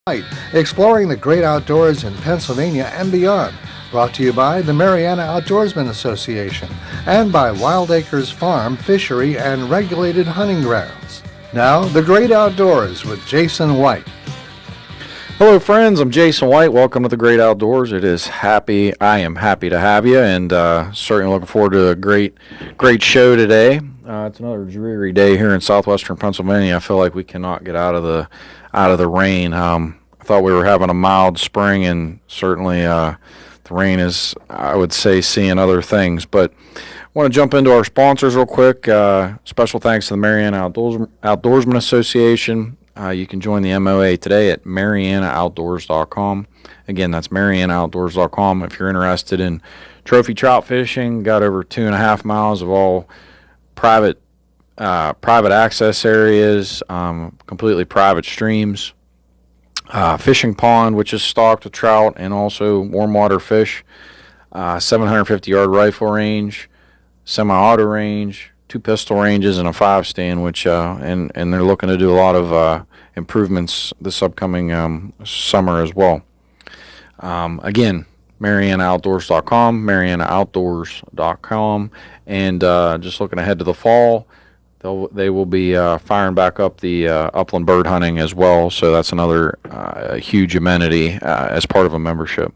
Night, exploring the great outdoors in Pennsylvania and beyond. Brought to you by the Mariana Outdoorsman Association and by Wild Acres Farm, Fishery, and Regulated Hunting Grounds. Now, the great outdoors with Jason White. Hello, friends. I'm Jason White. Welcome to the Great Outdoors. I am happy to have you, and certainly looking forward to a great show today. It's another dreary day here in southwestern Pennsylvania. I feel like we cannot get out of the rain. I thought we were having a mild spring, and certainly the rain is, I would say, seeing other things. But I want to jump into our sponsors real quick. Special thanks to the Mariana Outdoorsman Association. You can join the MOA today at marianaoutdoors.com. Again, that's marianaoutdoors.com. If you're interested in trophy trout fishing, got over 2.5 miles of all private access areas, completely private streams, fishing pond, which is stocked with trout and also warm water fish, 750-yard rifle range, semi-auto range, 2 pistol ranges, and a 5-stand, which and they're looking to do a lot of improvements this upcoming summer as well. Again, marianaoutdoors.com, marianaoutdoors.com, and just looking ahead to the fall, they will be firing back up the upland bird hunting as well, so that's another huge amenity as part of a membership.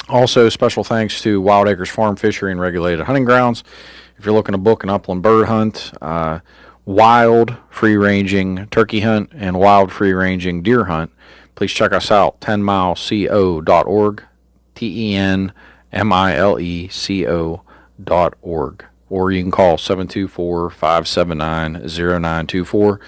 Also, special thanks to Wild Acres Farm, Fishery, and Regulated Hunting Grounds. If you're looking to book an upland bird hunt, wild free-ranging turkey hunt, and wild free-ranging deer hunt, please check us out, 10mileco.org, tenmileco.org, or you can call 724-579-0924.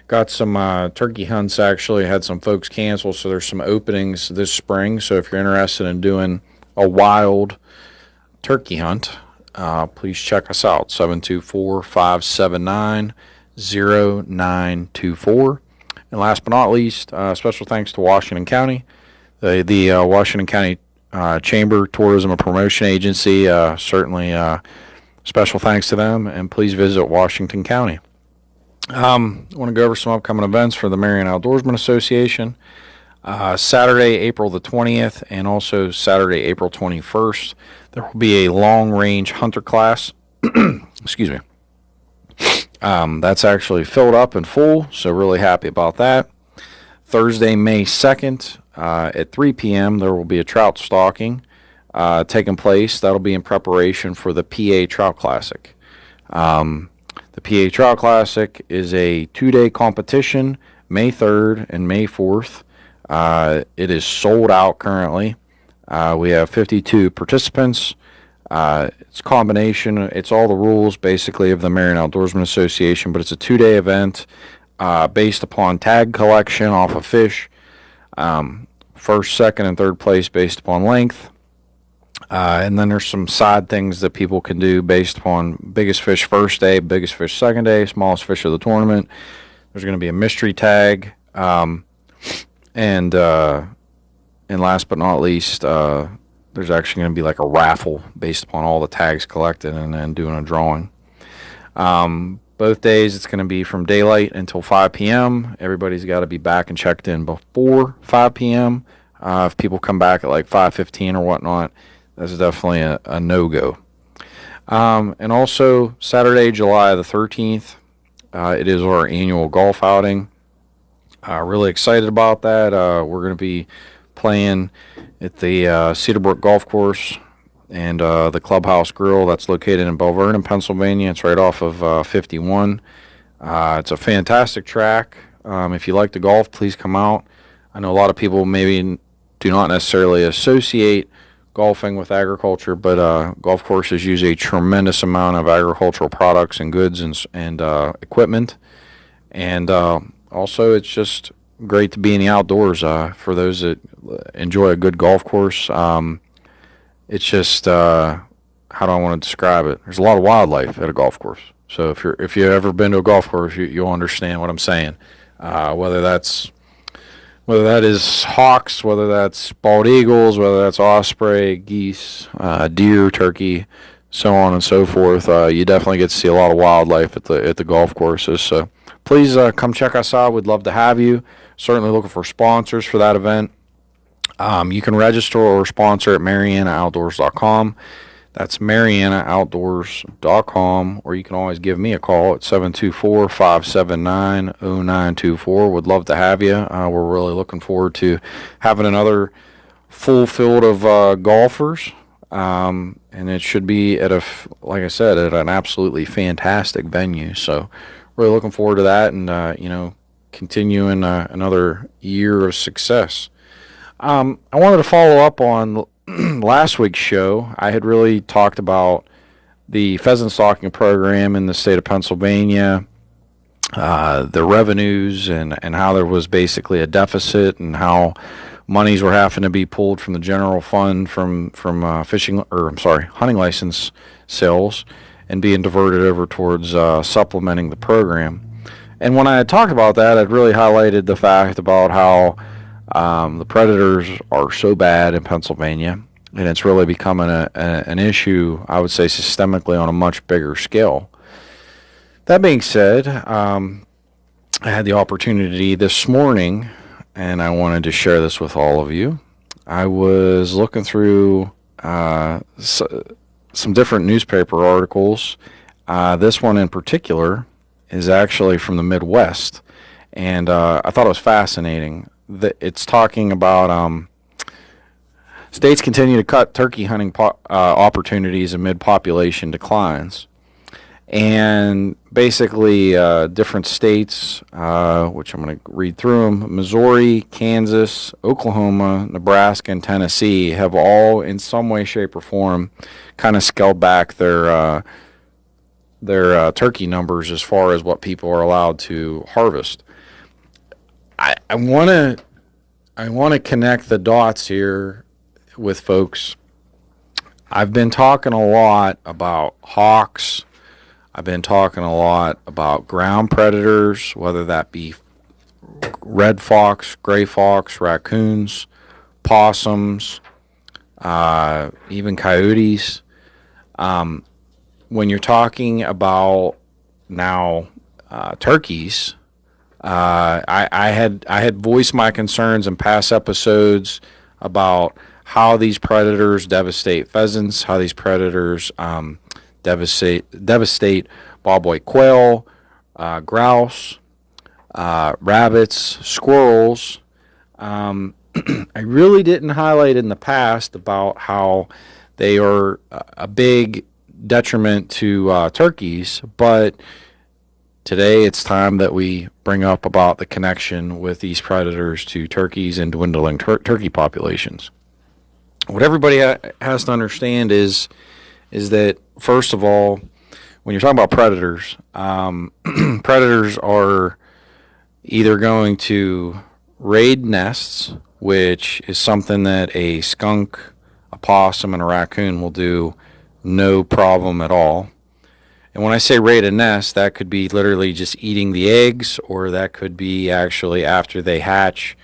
Got some turkey hunts, actually. Had some folks cancel, so there's some openings this spring. So if you're interested in doing a wild turkey hunt, please check us out, 724-579-0924. And last but not least, special thanks to Washington County, the Washington County Chamber Tourism and Promotion Agency. Certainly special thanks to them, and please visit Washington County. I want to go over some upcoming events for the Mariana Outdoorsman Association. Saturday, April the 20th, and also Saturday, April 21st, there will be a long-range hunter class. Excuse me. That's actually filled up and full, so really happy about that. Thursday, May 2nd, at 3 p.m., there will be a trout stalking taking place. That'll be in preparation for the PA Trout Classic. The PA Trout Classic is a 2-day competition, May 3rd and May 4th. It is sold out currently. We have 52 participants. It's a combination. It's all the rules, basically, of the Mariana Outdoorsman Association, but it's a 2-day event based upon tag collection off of fish. First, second, and third place based upon length. And then there's some side things that people can do based upon biggest fish first day, biggest fish second day, smallest fish of the tournament. There's going to be a mystery tag. And last but not least, there's actually going to be like a raffle based upon all the tags collected and then doing a drawing. Both days it's going to be from daylight until 5 p.m. Everybody's got to be back and checked in before 5 p.m. If people come back at like 5:15 or whatnot, that's definitely a no-go. And also Saturday, July the 13th, it is our annual golf outing. Really excited about that. We're going to be playing at the Cedarbrook Golf Course and the Clubhouse Grill that's located in Belle Vernon, Pennsylvania. It's right off of 51. It's a fantastic track. If you like to golf, please come out. I know a lot of people maybe do not necessarily associate golfing with agriculture, but golf courses use a tremendous amount of agricultural products and goods and equipment. And also, it's just great to be in the outdoors. For those that enjoy a good golf course, it's just how do I want to describe it? There's a lot of wildlife at a golf course. So if you've ever been to a golf course, you'll understand what I'm saying. Whether that is hawks, whether that's bald eagles, whether that's osprey, geese, deer, turkey, so on and so forth. You definitely get to see a lot of wildlife at the golf courses. So please come check us out. We'd love to have you. Certainly looking for sponsors for that event. You can register or sponsor at MarianaOutdoors.com. That's MarianaOutdoors.com, or you can always give me a call at 724-579-0924. Would love to have you. We're really looking forward to having another full field of golfers, and it should be like I said, at an absolutely fantastic venue. So really looking forward to that, and continuing another year of success. I wanted to follow up on last week's show. I had really talked about the pheasant stalking program in the state of Pennsylvania, the revenues, and how there was basically a deficit, and how monies were having to be pulled from the general fund from hunting license sales and being diverted over towards supplementing the program. And when I had talked about that, I'd really highlighted the fact about how the predators are so bad in Pennsylvania, and it's really becoming an issue, I would say, systemically on a much bigger scale. That being said, I had the opportunity this morning, and I wanted to share this with all of you. I was looking through some different newspaper articles. This one in particular is actually from the Midwest, and I thought it was fascinating. It's talking about states continue to cut turkey hunting opportunities amid population declines. And basically, different states, which I'm going to read through them: Missouri, Kansas, Oklahoma, Nebraska, and Tennessee have all, in some way, shape, or form, kind of scaled back their turkey numbers as far as what people are allowed to harvest. I want to connect the dots here with folks. I've been talking a lot about hawks. I've been talking a lot about ground predators, whether that be red fox, gray fox, raccoons, possums, even coyotes. When you're talking about now turkeys, I had voiced my concerns in past episodes about how these predators devastate pheasants, how these predators devastate bobwhite quail, grouse, rabbits, squirrels. I really didn't highlight in the past about how they are a big detriment to turkeys, but today it's time that we bring up about the connection with these predators to turkeys and dwindling turkey populations. What everybody has to understand is that, first of all, when you're talking about predators, predators are either going to raid nests, which is something that a skunk, a possum, and a raccoon will do no problem at all. And when I say raid a nest, that could be literally just eating the eggs, or that could be actually after they hatch,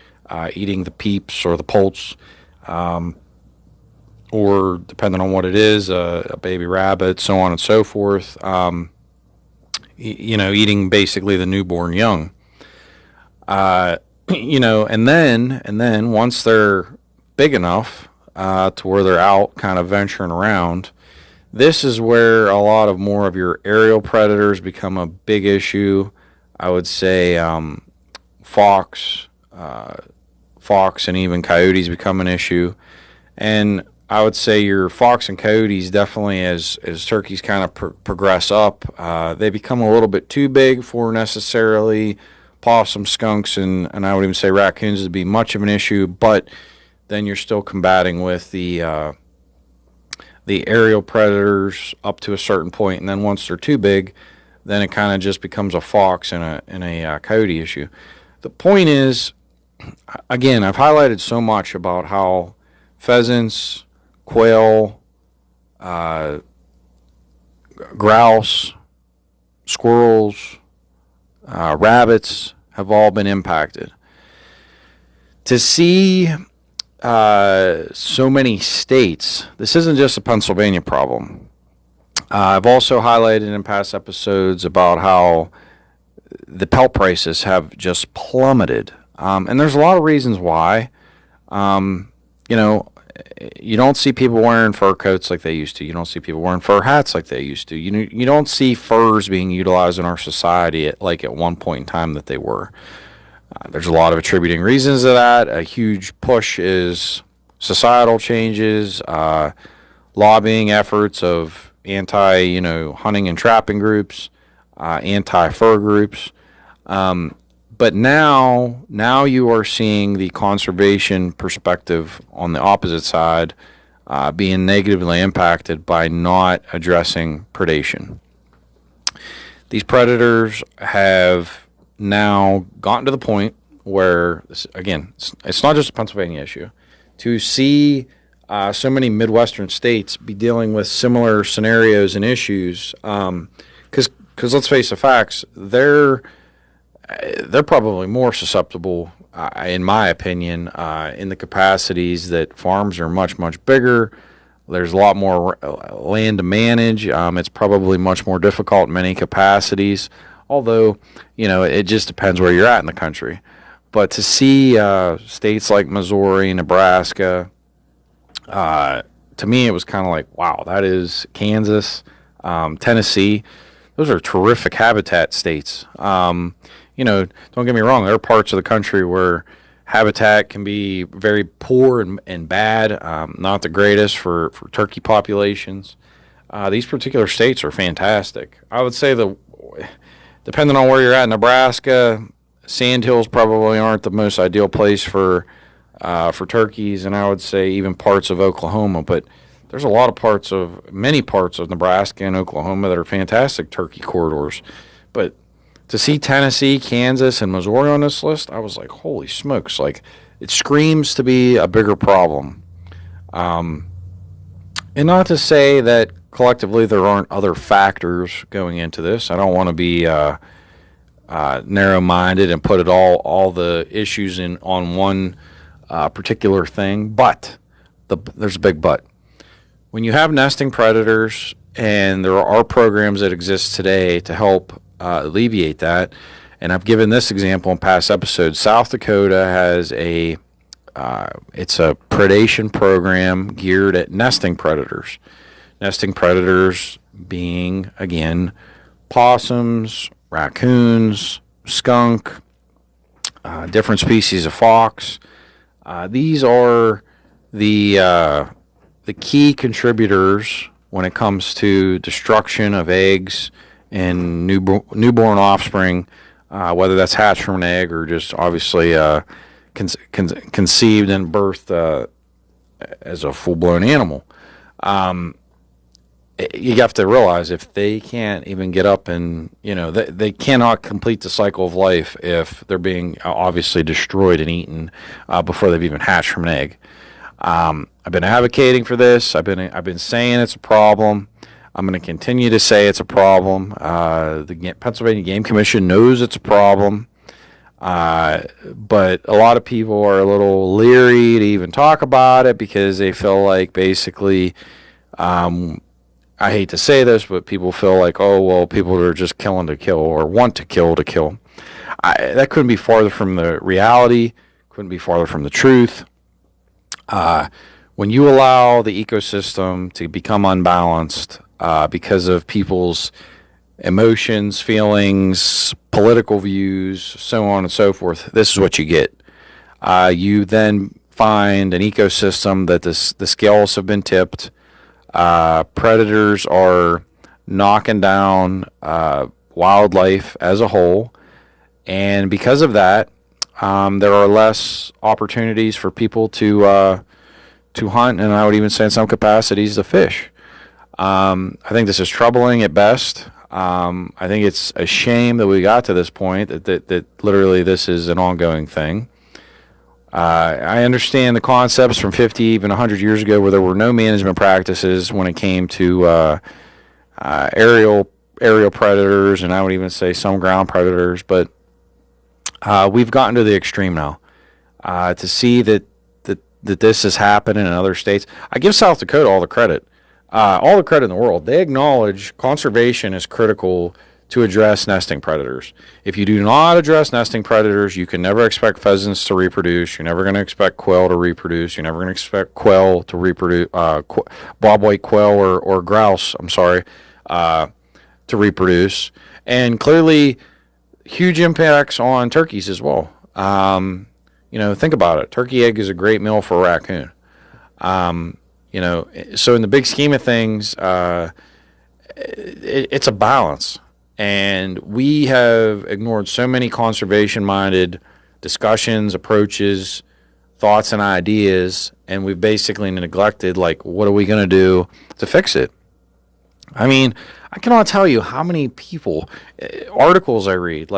eating the peeps or the poults, or depending on what it is, a baby rabbit, so on and so forth, eating basically the newborn young. And then once they're big enough to where they're out kind of venturing around, this is where a lot of more of your aerial predators become a big issue. I would say fox and even coyotes become an issue. And I would say your fox and coyotes definitely, as turkeys kind of progress up, they become a little bit too big for necessarily possum, skunks, and I would even say raccoons to be much of an issue. But then you're still combating with the aerial predators up to a certain point, and then once they're too big, then it kind of just becomes a fox and a coyote issue. The point is, again, I've highlighted so much about how pheasants, quail, grouse, squirrels, rabbits have all been impacted. To see so many states, this isn't just a Pennsylvania problem. I've also highlighted in past episodes about how the pelt prices have just plummeted. And there's a lot of reasons why. Um, you know, you don't see people wearing fur coats like they used to. You don't see people wearing fur hats like they used to. You don't see furs being utilized in our society like at one point in time that they were. There's a lot of attributing reasons to that. A huge push is societal changes, lobbying efforts of hunting and trapping groups, anti-fur groups. But now you are seeing the conservation perspective on the opposite side being negatively impacted by not addressing predation. These predators have now gotten to the point where, again, it's not just a Pennsylvania issue. To see so many Midwestern states be dealing with similar scenarios and issues, because let's face the facts, they're probably more susceptible, in my opinion, in the capacities that farms are much, much bigger. There's a lot more land to manage. It's probably much more difficult in many capacities, although, it just depends where you're at in the country. But to see states like Missouri, Nebraska, to me it was kind of like, wow, that is Kansas, Tennessee. Those are terrific habitat states. Don't get me wrong, there are parts of the country where habitat can be very poor and bad, not the greatest for turkey populations. These particular states are fantastic. I would say depending on where you're at in Nebraska, sandhills probably aren't the most ideal place for turkeys, and I would say even parts of Oklahoma. But there's many parts of Nebraska and Oklahoma that are fantastic turkey corridors. But to see Tennessee, Kansas, and Missouri on this list, I was like, holy smokes. Like, it screams to be a bigger problem. And not to say that collectively there aren't other factors going into this. I don't want to be narrow-minded and put all the issues on one particular thing. But there's a big but. When you have nesting predators, and there are programs that exist today to help alleviate that, and I've given this example in past episodes. South Dakota has it's a predation program geared at nesting predators. Nesting predators being, again, possums, raccoons, skunk, different species of fox. These are the key contributors when it comes to destruction of eggs and newborn offspring, whether that's hatched from an egg or just obviously conceived and birthed as a full-blown animal. You have to realize if they can't even get up and, they cannot complete the cycle of life if they're being obviously destroyed and eaten before they've even hatched from an egg. I've been advocating for this. I've been saying it's a problem. I'm going to continue to say it's a problem. The Pennsylvania Game Commission knows it's a problem. But a lot of people are a little leery to even talk about it because they feel like basically, I hate to say this, but people feel like, oh, well, people are just killing to kill or want to kill to kill. That couldn't be farther from the reality, couldn't be farther from the truth. When you allow the ecosystem to become unbalanced because of people's emotions, feelings, political views, so on and so forth, this is what you get. You then find an ecosystem that the scales have been tipped. Predators are knocking down wildlife as a whole, and because of that, there are less opportunities for people to hunt, and I would even say in some capacities to fish. I think this is troubling at best. I think it's a shame that we got to this point, that literally this is an ongoing thing. I understand the concepts from 50, even 100 years ago where there were no management practices when it came to aerial predators, and I would even say some ground predators, but we've gotten to the extreme now. To see that this has happened in other states, I give South Dakota all the credit in the world. They acknowledge conservation is critical to address nesting predators. If you do not address nesting predators, you can never expect pheasants to reproduce. You're never going to expect quail to reproduce. You're never going to expect quail to reproduce, bobwhite quail or grouse, to reproduce. And clearly, huge impacts on turkeys as well. Think about it. Turkey egg is a great meal for a raccoon. So in the big scheme of things, it's a balance. And we have ignored so many conservation-minded discussions, approaches, thoughts, and ideas, and we've basically neglected, what are we going to do to fix it? I mean, I cannot tell you how many people, articles I read,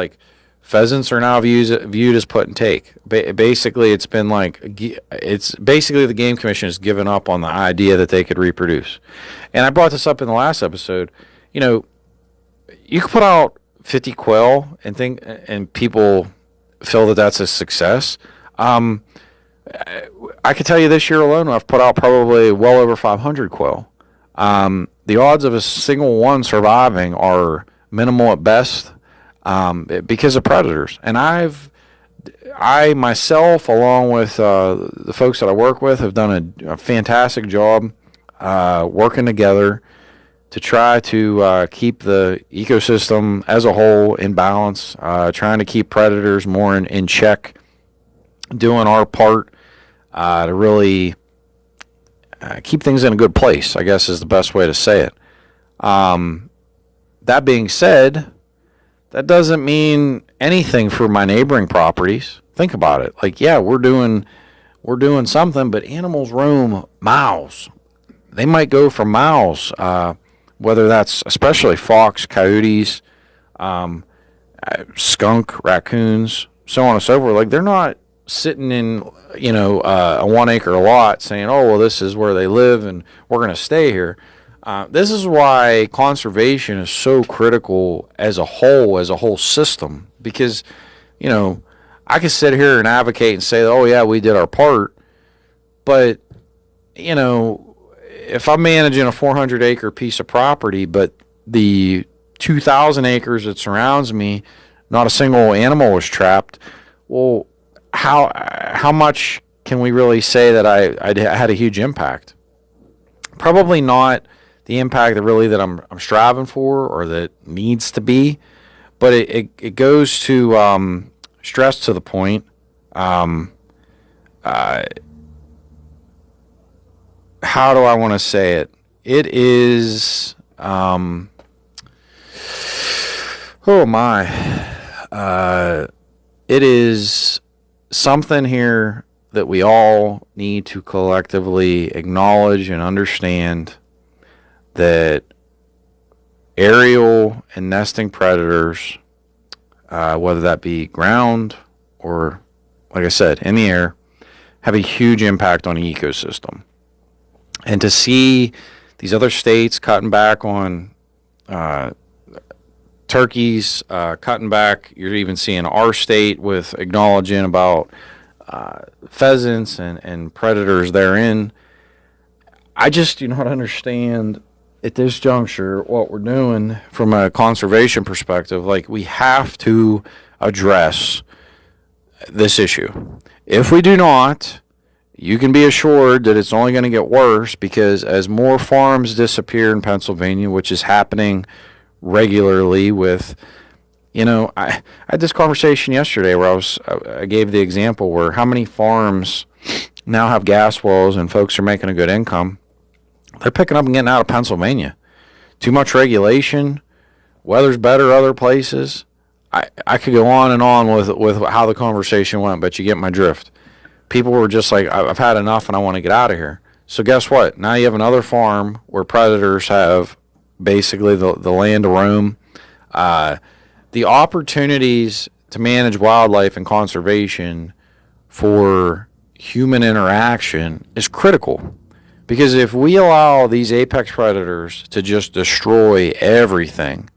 pheasants are now viewed as put and take. Basically, it's been the Game Commission has given up on the idea that they could reproduce. And I brought this up in the last episode. You could put out 50 quail and people feel that that's a success. I could tell you this year alone, I've put out probably well over 500 quail. The odds of a single one surviving are minimal at best because of predators. And I myself, along with the folks that I work with, have done a fantastic job working together to try to keep the ecosystem as a whole in balance, trying to keep predators more in check, doing our part to really keep things in a good place, I guess is the best way to say it. That being said, that doesn't mean anything for my neighboring properties. Think about it. We're doing something, but animals roam miles. They might go for miles, whether that's especially fox, coyotes, skunk, raccoons, so on and so forth. They're not sitting in, a 1 acre lot saying, oh, well, this is where they live and we're going to stay here. This is why conservation is so critical as a whole system, because, I could sit here and advocate and say, oh, yeah, we did our part. But, if I'm managing a 400-acre piece of property, but the 2,000 acres that surrounds me, not a single animal was trapped, well, how much can we really say that I had a huge impact? Probably not the impact that I'm striving for or that needs to be, but it goes to stress to the point. How do I want to say it? It is it is something here that we all need to collectively acknowledge and understand, that aerial and nesting predators, whether that be ground or, like I said, in the air, have a huge impact on the ecosystem. And to see these other states cutting back on turkeys, cutting back, you're even seeing our state with acknowledging about pheasants and predators therein. I just do not understand at this juncture what we're doing from a conservation perspective. We have to address this issue. If we do not, you can be assured that it's only going to get worse, because as more farms disappear in Pennsylvania, which is happening regularly with, I had this conversation yesterday where I gave the example where how many farms now have gas wells and folks are making a good income. They're picking up and getting out of Pennsylvania. Too much regulation, weather's better other places. I could go on and on with how the conversation went, but you get my drift. People were just like, I've had enough and I want to get out of here. So guess what? Now you have another farm where predators have basically the land to roam. The opportunities to manage wildlife and conservation for human interaction is critical. Because if we allow these apex predators to just destroy everything,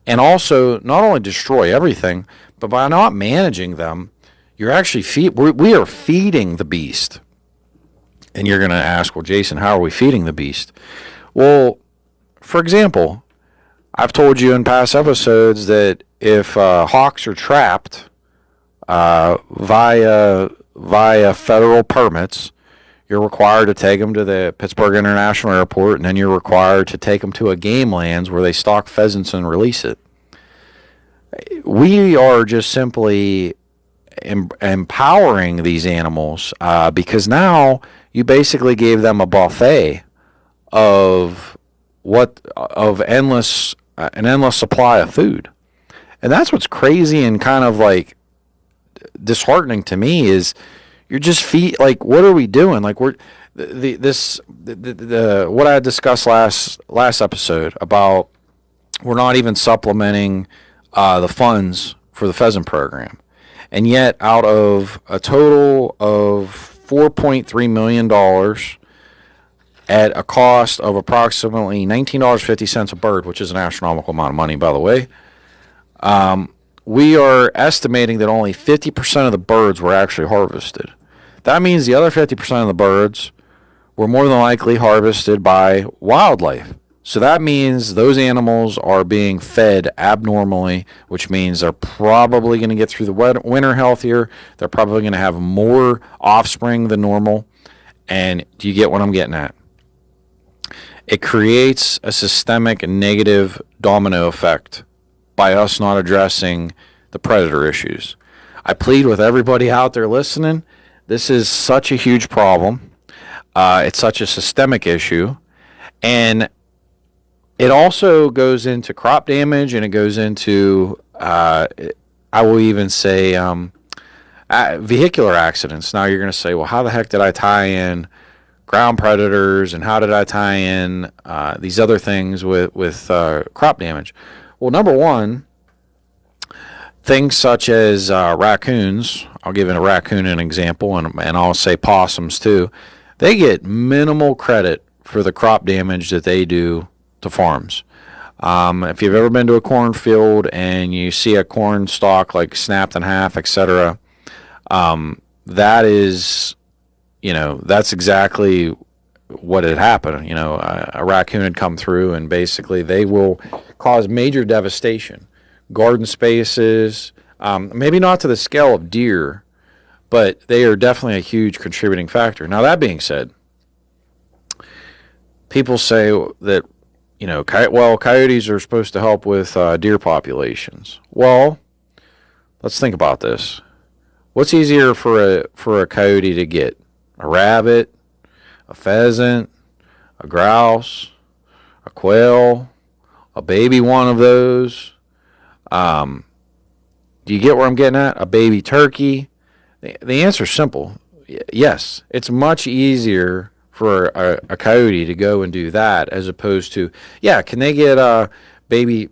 and also not only destroy everything, but by not managing them, you're actually we are feeding the beast. And you're going to ask, well, Jason, how are we feeding the beast? Well, for example, I've told you in past episodes that if hawks are trapped via federal permits, you're required to take them to the Pittsburgh International Airport, and then you're required to take them to a game lands where they stock pheasants and release it. We are just simply empowering these animals because now you basically gave them a buffet of an endless supply of food. And that's what's crazy and kind of like disheartening to me is you're just like, what are we doing? Like, what I discussed last episode about we're not even supplementing the funds for the pheasant program, and yet out of a total of $4.3 million at a cost of approximately $19.50 a bird, which is an astronomical amount of money, by the way, we are estimating that only 50% of the birds were actually harvested. That means the other 50% of the birds were more than likely harvested by wildlife. So that means those animals are being fed abnormally, which means they're probably going to get through the winter healthier. They're probably going to have more offspring than normal. And do you get what I'm getting at? It creates a systemic negative domino effect by us not addressing the predator issues. I plead with everybody out there listening. This is such a huge problem. It's such a systemic issue. And it also goes into crop damage, and it goes into, I will even say, vehicular accidents. Now you're going to say, well, how the heck did I tie in ground predators, and how did I tie in these other things with crop damage? Well, number one, things such as raccoons, I'll give a raccoon an example, and I'll say possums too, they get minimal credit for the crop damage that they do to farms. If you've ever been to a cornfield and you see a corn stalk like snapped in half, etc., that is, that's exactly what had happened. A raccoon had come through, and basically they will cause major devastation. Garden spaces, maybe not to the scale of deer, but they are definitely a huge contributing factor. Now, that being said, people say that, coyotes are supposed to help with deer populations. Well, let's think about this. What's easier for a coyote to get? A rabbit, a pheasant, a grouse, a quail, a baby one of those? Do you get where I'm getting at? A baby turkey? The answer is simple. Yes, it's much easier for a coyote to go and do that as opposed to, can they get baby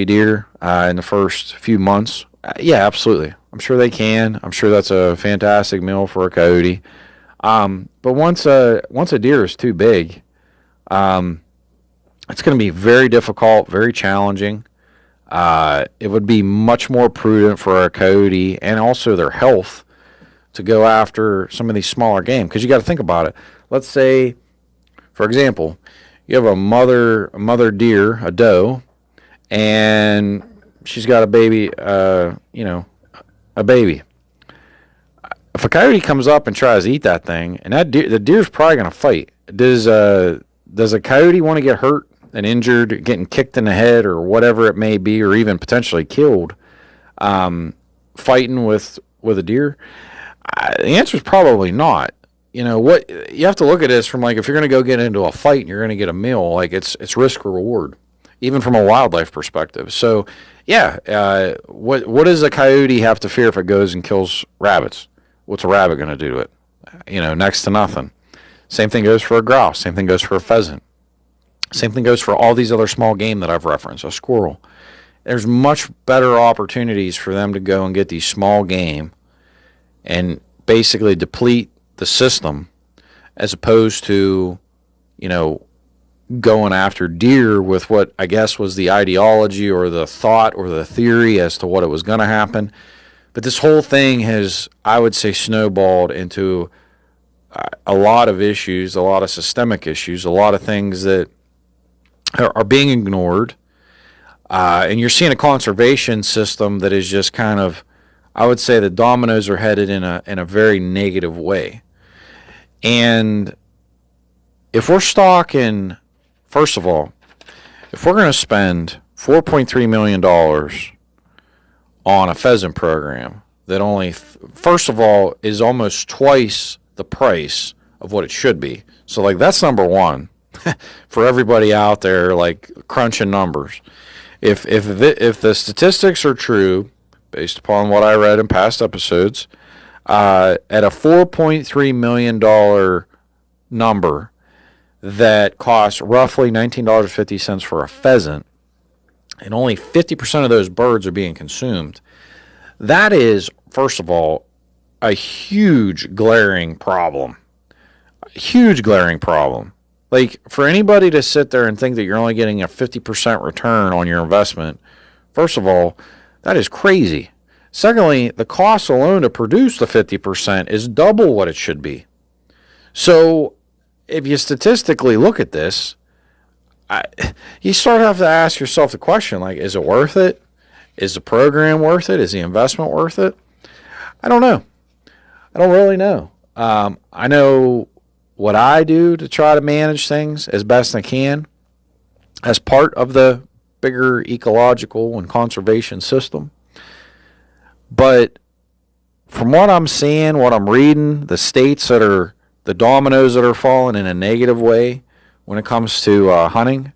deer in the first few months? Yeah, absolutely. I'm sure they can. I'm sure that's a fantastic meal for a coyote. But once a deer is too big, it's going to be very difficult, very challenging. It would be much more prudent for a coyote and also their health to go after some of these smaller game, because you got to think about it. Let's say, for example, you have a mother deer, a doe, and she's got a baby, a baby. If a coyote comes up and tries to eat that thing, and the deer's probably going to fight. Does a coyote want to get hurt and injured, getting kicked in the head or whatever it may be, or even potentially killed, fighting with a deer? The answer is probably not. What you have to look at this from, like, if you're going to go get into a fight and you're going to get a meal, like, it's risk or reward, even from a wildlife perspective. So, what does a coyote have to fear if it goes and kills rabbits? What's a rabbit going to do to it? Next to nothing. Same thing goes for a grouse. Same thing goes for a pheasant. Same thing goes for all these other small game that I've referenced, a squirrel. There's much better opportunities for them to go and get these small game and basically deplete the system as opposed to, going after deer with what I guess was the ideology or the thought or the theory as to what it was going to happen. But this whole thing has, I would say, snowballed into a lot of issues, a lot of systemic issues, a lot of things that are being ignored. And you're seeing a conservation system that is just kind of, I would say the dominoes are headed in a very negative way. And if we're talking, first of all, if we're going to spend $4.3 million on a pheasant program that only, first of all, is almost twice the price of what it should be. So, like, that's number one for everybody out there, like, crunching numbers. If the statistics are true, based upon what I read in past episodes, at a $4.3 million number that costs roughly $19.50 for a pheasant, and only 50% of those birds are being consumed, that is, first of all, a huge glaring problem. A huge glaring problem. Like, for anybody to sit there and think that you're only getting a 50% return on your investment, first of all, that is crazy. Secondly, the cost alone to produce the 50% is double what it should be. So, if you statistically look at this, you start to have to ask yourself the question, like, is it worth it? Is the program worth it? Is the investment worth it? I don't know. I don't really know. I know what I do to try to manage things as best I can as part of the bigger ecological and conservation system. But from what I'm seeing, what I'm reading, the states that are, the dominoes that are falling in a negative way when it comes to hunting,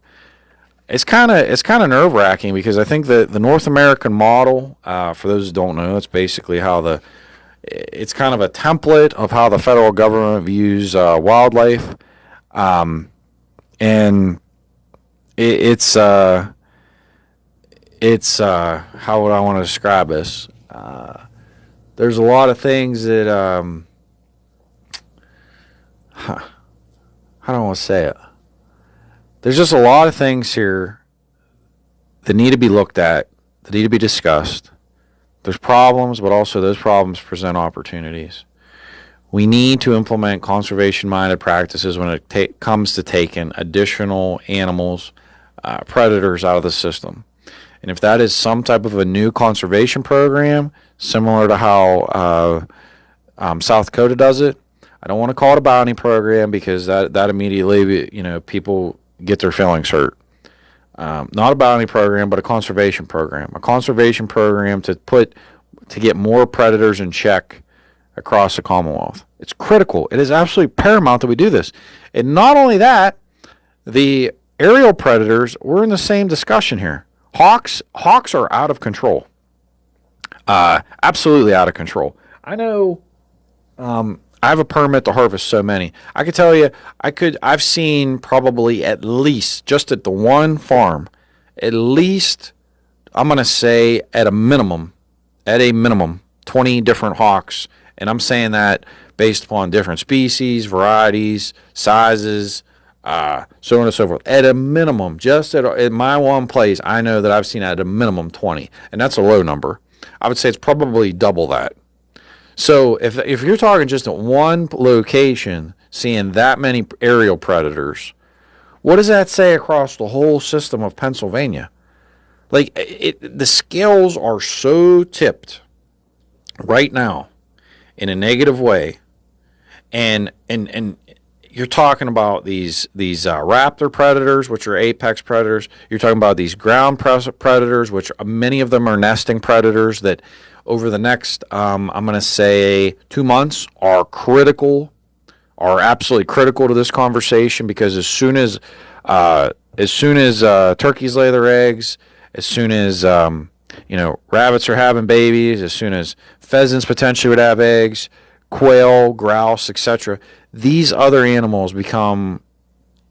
it's kind of nerve-wracking, because I think that the North American model, for those who don't know, it's basically how it's kind of a template of how the federal government views wildlife, and it's how would I want to describe this? There's a lot of things that how do I want to say it? There's just a lot of things here that need to be looked at, that need to be discussed. There's problems, but also those problems present opportunities. We need to implement conservation-minded practices when it comes to taking additional animals, predators out of the system. And if that is some type of a new conservation program, similar to how South Dakota does it, I don't want to call it a bounty program, because that immediately, people get their feelings hurt. Not a bounty program, but a conservation program. A conservation program to get more predators in check across the Commonwealth. It's critical. It is absolutely paramount that we do this. And not only that, the aerial predators, we're in the same discussion here. Hawks are out of control. Absolutely out of control. I know I have a permit to harvest so many. I could tell you, I've seen probably at least, just at the one farm, at least, I'm going to say at a minimum, 20 different hawks. And I'm saying that based upon different species, varieties, sizes, so on and so forth. At a minimum, just at my one place, I know that I've seen at a minimum 20. And that's a low number. I would say it's probably double that. So if you're talking just at one location, seeing that many aerial predators, what does that say across the whole system of Pennsylvania? Like, the scales are so tipped right now in a negative way, and you're talking about these raptor predators, which are apex predators. You're talking about these ground predators, which many of them are nesting predators that over the next, I'm going to say 2 months, are absolutely critical to this conversation, because as soon as turkeys lay their eggs, as soon as rabbits are having babies, as soon as pheasants potentially would have eggs, quail, grouse, etc., these other animals become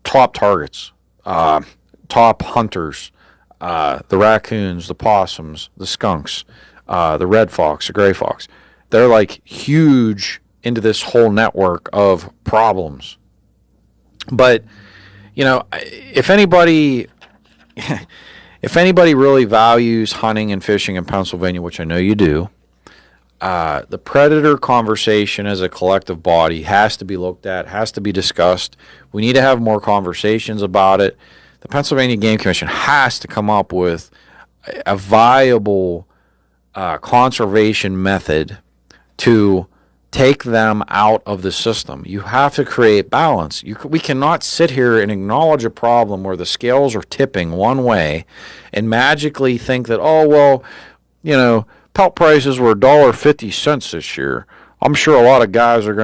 top targets, top hunters, the raccoons, the possums, the skunks, the red fox, the gray fox. They're like huge into this whole network of problems. But, if anybody really values hunting and fishing in Pennsylvania, which I know you do, the predator conversation as a collective body has to be looked at, has to be discussed. We need to have more conversations about it. The Pennsylvania Game Commission has to come up with a viable conservation method to take them out of the system. You have to create balance. We cannot sit here and acknowledge a problem where the scales are tipping one way and magically think that, oh, well, pelt prices were $1.50 this year. I'm sure a lot of guys and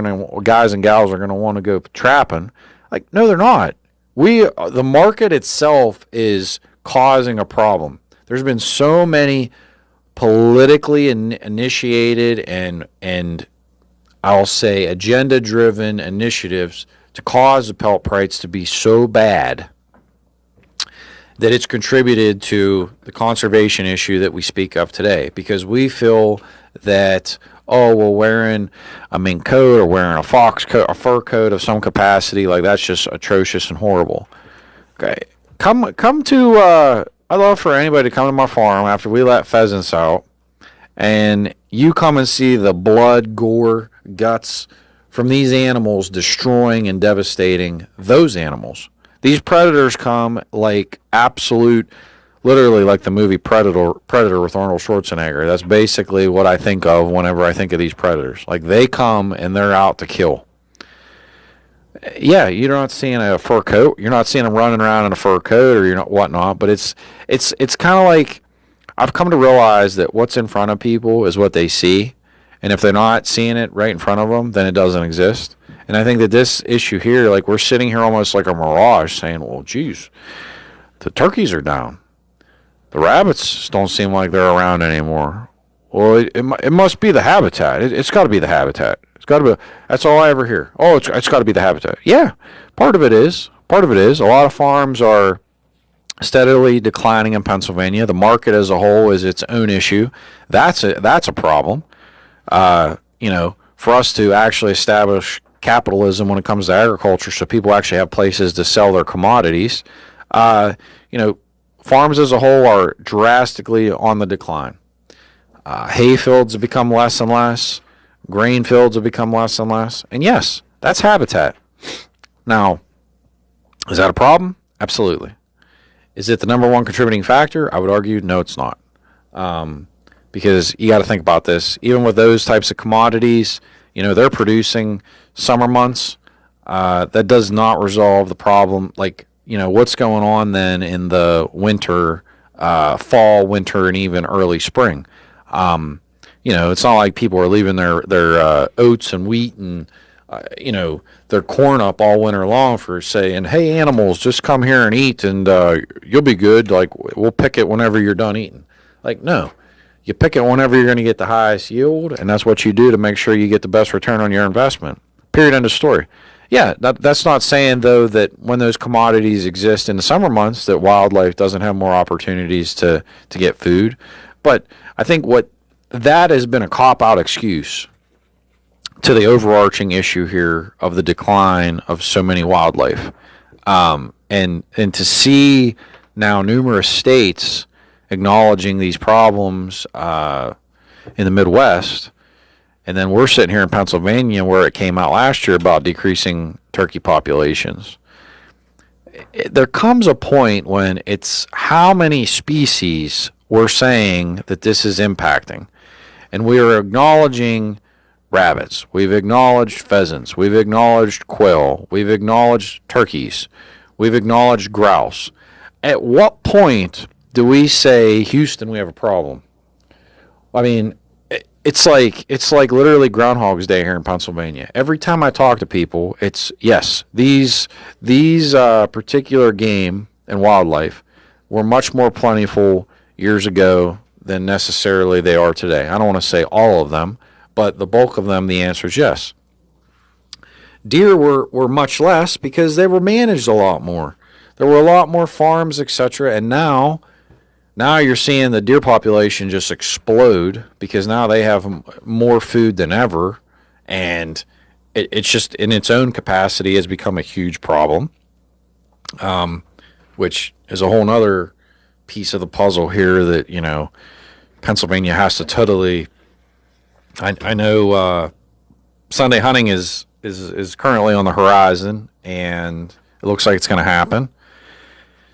gals are going to want to go trapping. Like, no, they're not. The market itself is causing a problem. There's been so many politically initiated and I'll say agenda-driven initiatives to cause the pelt price to be so bad that it's contributed to the conservation issue that we speak of today. Because we feel that, oh, well, wearing a mink coat or wearing a fox coat, a fur coat of some capacity, like that's just atrocious and horrible. Okay, come to. I'd love for anybody to come to my farm after we let pheasants out, and you come and see the blood, gore, guts from these animals destroying and devastating those animals. These predators come like absolute, literally like the movie Predator with Arnold Schwarzenegger. That's basically what I think of whenever I think of these predators. Like, they come and they're out to kill. Yeah, you're not seeing a fur coat. You're not seeing them running around in a fur coat or whatnot. But it's kind of like, I've come to realize that what's in front of people is what they see, and if they're not seeing it right in front of them, then it doesn't exist. And I think that this issue here, like, we're sitting here almost like a mirage, saying, "Well, geez, the turkeys are down. The rabbits don't seem like they're around anymore." Well, it must be the habitat. It's got to be the habitat. It's got to be. That's all I ever hear. Oh, it's got to be the habitat. Yeah, part of it is. Part of it is. A lot of farms are steadily declining in Pennsylvania. The market as a whole is its own issue. That's a problem. For us to actually establish capitalism when it comes to agriculture, so people actually have places to sell their commodities. Farms as a whole are drastically on the decline. Hay fields have become less and less. Grain fields have become less and less. And yes, that's habitat. Now, is that a problem? Absolutely. Is it the number one contributing factor? I would argue no, it's not. Because you got to think about this. Even with those types of commodities, they're producing summer months. That does not resolve the problem. Like, what's going on then in the winter, fall, winter, and even early spring? It's not like people are leaving their oats and wheat and their corn up all winter long for saying, "Hey, animals, just come here and eat, and you'll be good. Like, we'll pick it whenever you're done eating." Like, no, you pick it whenever you're going to get the highest yield, and that's what you do to make sure you get the best return on your investment. Period. End of story. Yeah, that's not saying, though, that when those commodities exist in the summer months, that wildlife doesn't have more opportunities to get food. But I think that has been a cop-out excuse to the overarching issue here of the decline of so many wildlife. And to see now numerous states acknowledging these problems in the Midwest, and then we're sitting here in Pennsylvania where it came out last year about decreasing turkey populations. There comes a point when it's how many species we're saying that this is impacting. And we are acknowledging rabbits. We've acknowledged pheasants. We've acknowledged quail. We've acknowledged turkeys. We've acknowledged grouse. At what point do we say, "Houston, we have a problem"? I mean, it's like literally Groundhog's Day here in Pennsylvania. Every time I talk to people, it's yes, these particular game and wildlife were much more plentiful years ago than necessarily they are today. I don't want to say all of them, but the bulk of them, the answer is yes. Deer were much less because they were managed a lot more. There were a lot more farms, etc. And now you're seeing the deer population just explode because now they have more food than ever, and it's just in its own capacity has become a huge problem, which is a whole nother piece of the puzzle here that Pennsylvania has to totally. I know Sunday hunting is currently on the horizon, and it looks like it's going to happen.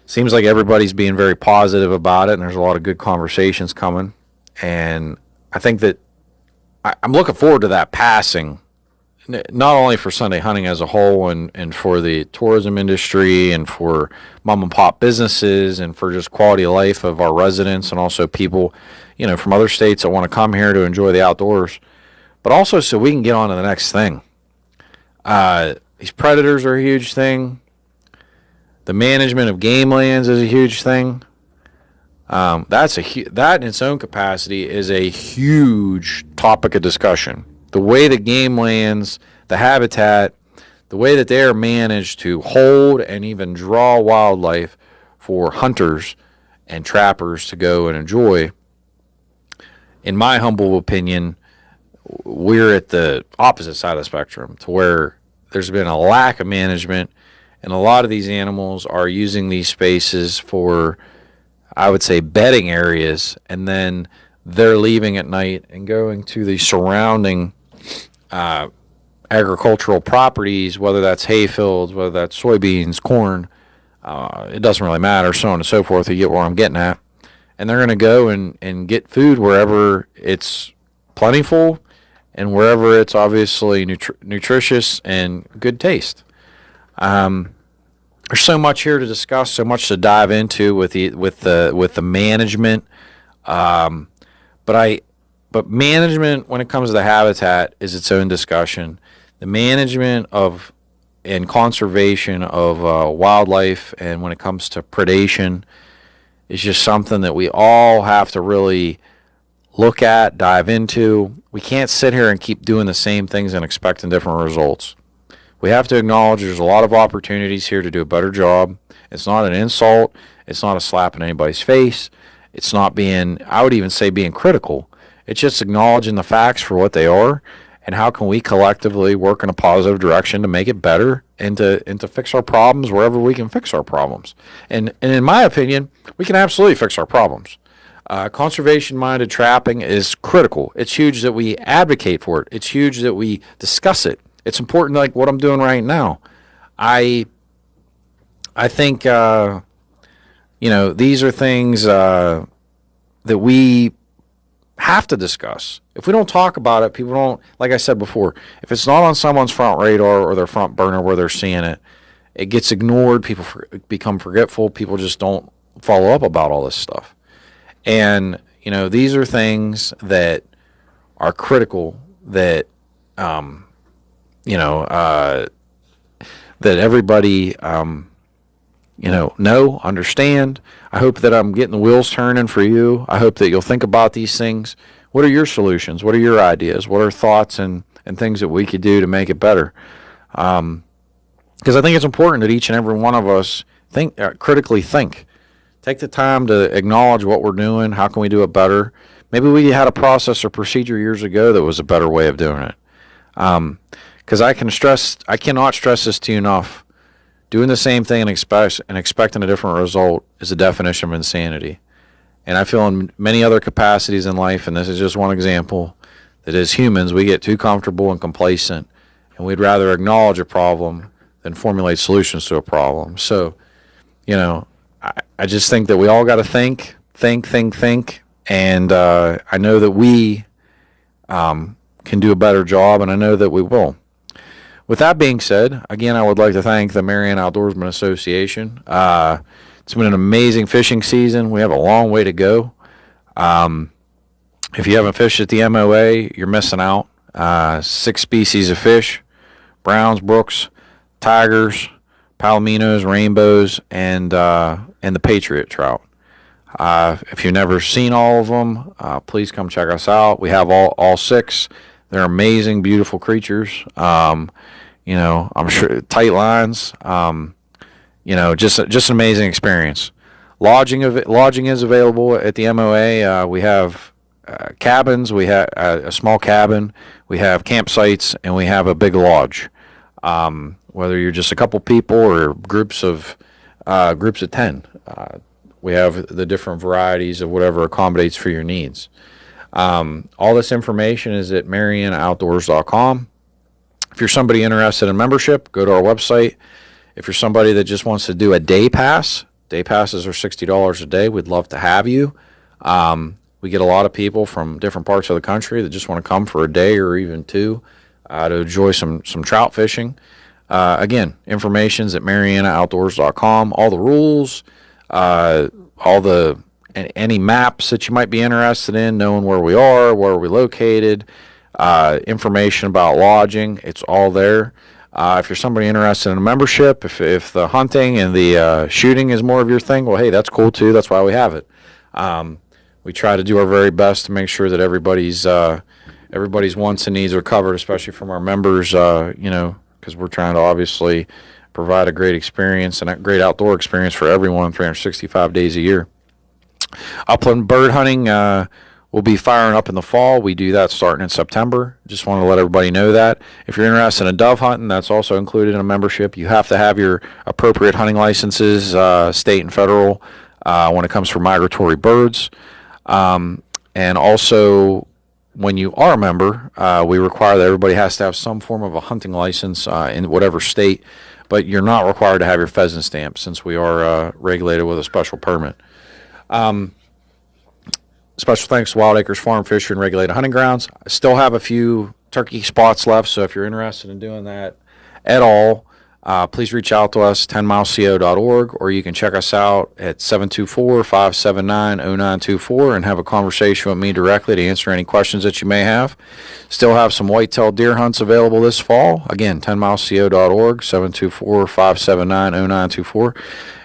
Seems like everybody's being very positive about it, and there's a lot of good conversations coming. And I think that I'm looking forward to that passing, not only for Sunday hunting as a whole and for the tourism industry and for mom and pop businesses and for just quality of life of our residents and also people, from other states that want to come here to enjoy the outdoors, but also so we can get on to the next thing. These predators are a huge thing. The management of game lands is a huge thing. That in its own capacity is a huge topic of discussion. The way the game lands, the habitat, the way that they are managed to hold and even draw wildlife for hunters and trappers to go and enjoy. In my humble opinion, we're at the opposite side of the spectrum, to where there's been a lack of management, and a lot of these animals are using these spaces for, I would say, bedding areas, and then they're leaving at night and going to the surrounding agricultural properties, whether that's hay fields, whether that's soybeans, corn, it doesn't really matter, so on and so forth. You get where I'm getting at. And they're going to go and get food wherever it's plentiful and wherever it's obviously nutritious and good taste. There's so much here to discuss, so much to dive into with the management. But management, when it comes to the habitat, is its own discussion. The management of and conservation of wildlife, and when it comes to predation, is just something that we all have to really look at, dive into. We can't sit here and keep doing the same things and expecting different results. We have to acknowledge there's a lot of opportunities here to do a better job. It's not an insult. It's not a slap in anybody's face. It's not being, I would even say, being critical. It's just acknowledging the facts for what they are, and how can we collectively work in a positive direction to make it better and to fix our problems wherever we can fix our problems. And in my opinion, we can absolutely fix our problems. Conservation-minded trapping is critical. It's huge that we advocate for it. It's huge that we discuss it. It's important, like what I'm doing right now. I think these are things that we have to discuss. If we don't talk about it, people don't, like I said before, if it's not on someone's front radar or their front burner where they're seeing it, it gets ignored. People become forgetful. People just don't follow up about all this stuff. And, these are things that are critical that, that everybody, know, understand. I hope that I'm getting the wheels turning for you. I hope that you'll think about these things. What are your solutions? What are your ideas? What are thoughts and things that we could do to make it better? Because I think it's important that each and every one of us critically think. Take the time to acknowledge what we're doing. How can we do it better? Maybe we had a process or procedure years ago that was a better way of doing it. Because I cannot stress this to you enough. Doing the same thing and expecting a different result is a definition of insanity. And I feel in many other capacities in life, and this is just one example, that as humans we get too comfortable and complacent, and we'd rather acknowledge a problem than formulate solutions to a problem. So, I just think that we all got to think, and I know that we can do a better job, and I know that we will. With that being said, again, I would like to thank the Mariana Outdoorsman Association. It's been an amazing fishing season. We have a long way to go. If you haven't fished at the MOA, you're missing out. 6 species of fish: browns, brooks, tigers, palominos, rainbows, and the patriot trout. If you've never seen all of them, please come check us out. We have all 6. They're amazing, beautiful creatures. I'm sure tight lines. Just an amazing experience. Lodging is available at the MOA. We have cabins. We have a small cabin. We have campsites, and we have a big lodge. Whether you're just a couple people or groups of 10, we have the different varieties of whatever accommodates for your needs. All this information is at marianaoutdoors.com. If you're somebody interested in membership, go to our website. If you're somebody that just wants to do a day pass, Day passes are $60 a day. We'd love to have you. We get a lot of people from different parts of the country that just want to come for a day or even two to enjoy some trout fishing. Again, information's at MarianaOutdoors.com. All the rules, any maps that you might be interested in, knowing where we are, where we're located, information about lodging, it's all there. If you're somebody interested in a membership, if the hunting and the shooting is more of your thing, well, hey, that's cool too. That's why we have it. We try to do our very best to make sure that everybody's wants and needs are covered, especially from our members, because we're trying to obviously provide a great experience and a great outdoor experience for everyone 365 days a year. Upland bird hunting will be firing up in the fall. We do that starting in September. Just want to let everybody know that. If you're interested in dove hunting, that's also included in a membership. You have to have your appropriate hunting licenses, state and federal, when it comes for migratory birds. And also, when you are a member, we require that everybody has to have some form of a hunting license in whatever state, but you're not required to have your pheasant stamp since we are regulated with a special permit. Special thanks to Wild Acres Farm, Fishery, and Regulated Hunting Grounds. I still have a few turkey spots left, so if you're interested in doing that at all, please reach out to us, 10milesco.org, or you can check us out at 724-579-0924 and have a conversation with me directly to answer any questions that you may have. Still have some white-tailed deer hunts available this fall. Again, 10milesco.org, 724-579-0924.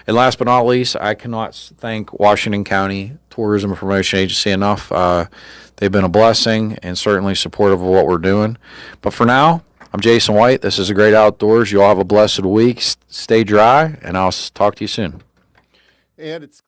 And last but not least, I cannot thank Washington County Tourism and Promotion Agency enough. They've been a blessing and certainly supportive of what we're doing. But for now, I'm Jason White. This is A Great Outdoors. You all have a blessed week. Stay dry, and I'll talk to you soon. And it's